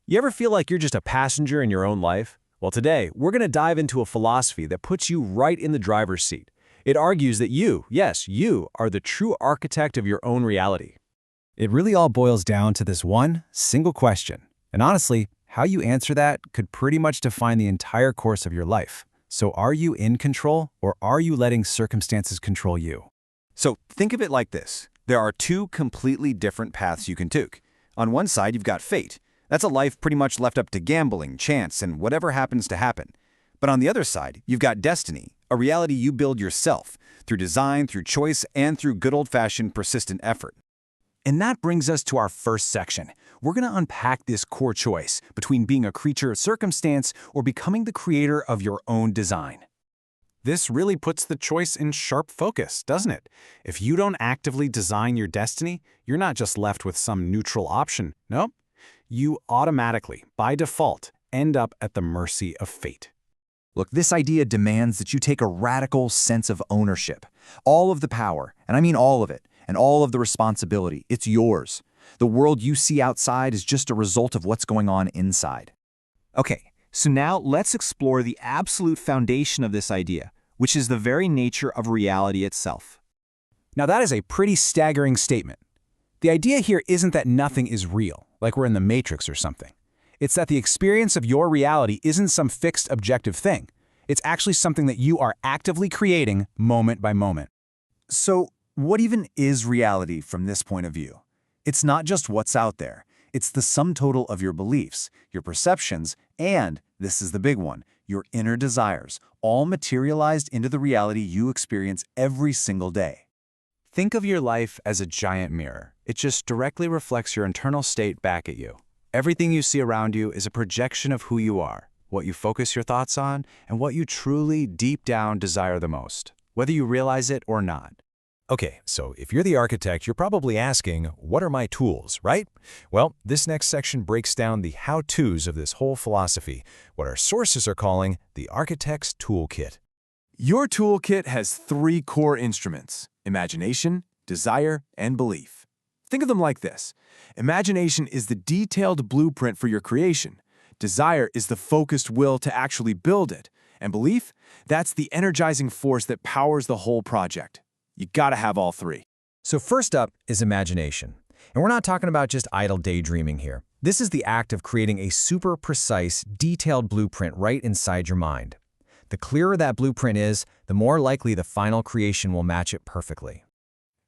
You ever feel like you're just a passenger in your own life? Well, today, we're going to dive into a philosophy that puts you right in the driver's seat. It argues that you, yes, you, are the true architect of your own reality. It really all boils down to this one single question. And honestly, how you answer that could pretty much define the entire course of your life. So are you in control, or are you letting circumstances control you? So think of it like this. There are two completely different paths you can take. On one side, you've got fate. That's a life pretty much left up to gambling, chance, and whatever happens to happen. But on the other side, you've got destiny, a reality you build yourself, through design, through choice, and through good old-fashioned persistent effort. And that brings us to our first section. We're going to unpack this core choice between being a creature of circumstance or becoming the creator of your own design. This really puts the choice in sharp focus, doesn't it? If you don't actively design your destiny, you're not just left with some neutral option. Nope. You automatically, by default, end up at the mercy of fate. Look, this idea demands that you take a radical sense of ownership. All of the power, and I mean all of it, and all of the responsibility, it's yours. The world you see outside is just a result of what's going on inside. Okay, so now let's explore the absolute foundation of this idea, which is the very nature of reality itself. Now that is a pretty staggering statement. The idea here isn't that nothing is real, like we're in the Matrix or something. It's that the experience of your reality isn't some fixed objective thing. It's actually something that you are actively creating moment by moment. So, what even is reality from this point of view? It's not just what's out there. It's the sum total of your beliefs, your perceptions, and, this is the big one, your inner desires, all materialized into the reality you experience every single day. Think of your life as a giant mirror. It just directly reflects your internal state back at you. Everything you see around you is a projection of who you are, what you focus your thoughts on, and what you truly, deep down, desire the most, whether you realize it or not. Okay, so if you're the architect, you're probably asking, what are my tools, right? Well, this next section breaks down the how-tos of this whole philosophy, what our sources are calling the architect's toolkit. Your toolkit has three core instruments: imagination, desire, and belief. Think of them like this. Imagination is the detailed blueprint for your creation. Desire is the focused will to actually build it. And belief? That's the energizing force that powers the whole project. You gotta have all three. So first up is imagination. And we're not talking about just idle daydreaming here. This is the act of creating a super precise, detailed blueprint right inside your mind. The clearer that blueprint is, the more likely the final creation will match it perfectly.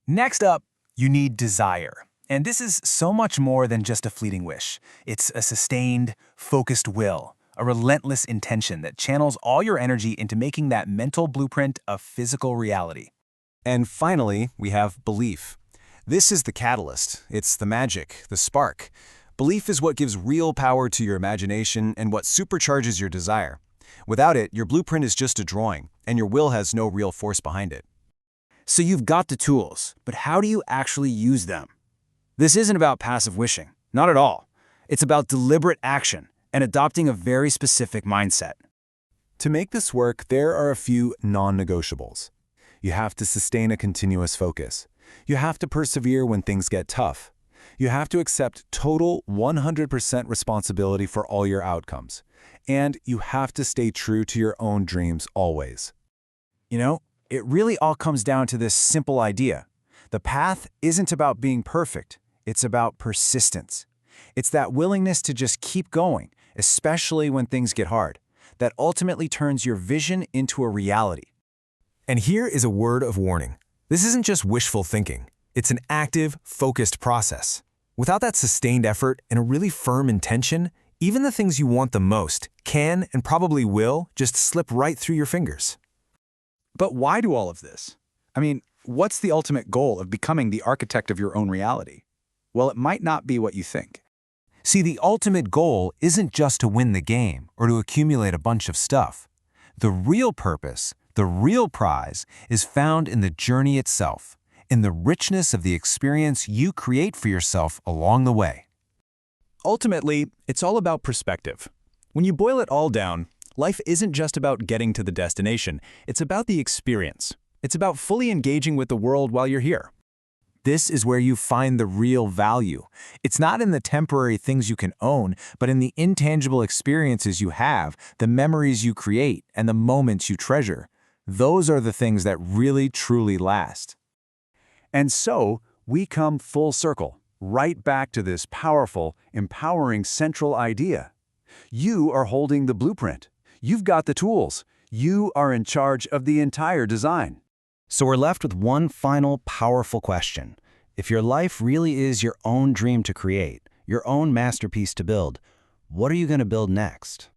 Next up, you need desire. And this is so much more than just a fleeting wish. It's a sustained, focused will, a relentless intention that channels all your energy into making that mental blueprint a physical reality. And finally, we have belief. This is the catalyst. It's the magic, the spark. Belief is what gives real power to your imagination and what supercharges your desire. Without it, your blueprint is just a drawing, and your will has no real force behind it. So you've got the tools, but how do you actually use them? This isn't about passive wishing, not at all. It's about deliberate action and adopting a very specific mindset. To make this work, there are a few non-negotiables. You have to sustain a continuous focus. You have to persevere when things get tough. You have to accept total 100% responsibility for all your outcomes. And you have to stay true to your own dreams always. You know, it really all comes down to this simple idea. The path isn't about being perfect. It's about persistence. It's that willingness to just keep going, especially when things get hard, that ultimately turns your vision into a reality. And here is a word of warning. This isn't just wishful thinking. It's an active, focused process. Without that sustained effort and a really firm intention, even the things you want the most can and probably will just slip right through your fingers. But why do all of this? I mean, what's the ultimate goal of becoming the architect of your own reality? Well, it might not be what you think. See, the ultimate goal isn't just to win the game or to accumulate a bunch of stuff. The real purpose, the real prize, is found in the journey itself, in the richness of the experience you create for yourself along the way. Ultimately, it's all about perspective. When you boil it all down, life isn't just about getting to the destination. It's about the experience. It's about fully engaging with the world while you're here. This is where you find the real value. It's not in the temporary things you can own, but in the intangible experiences you have, the memories you create, and the moments you treasure. Those are the things that really, truly last. And so, we come full circle, right back to this powerful, empowering central idea. You are holding the blueprint. You've got the tools. You are in charge of the entire design. So we're left with one final powerful question. If your life really is your own dream to create, your own masterpiece to build, what are you going to build next?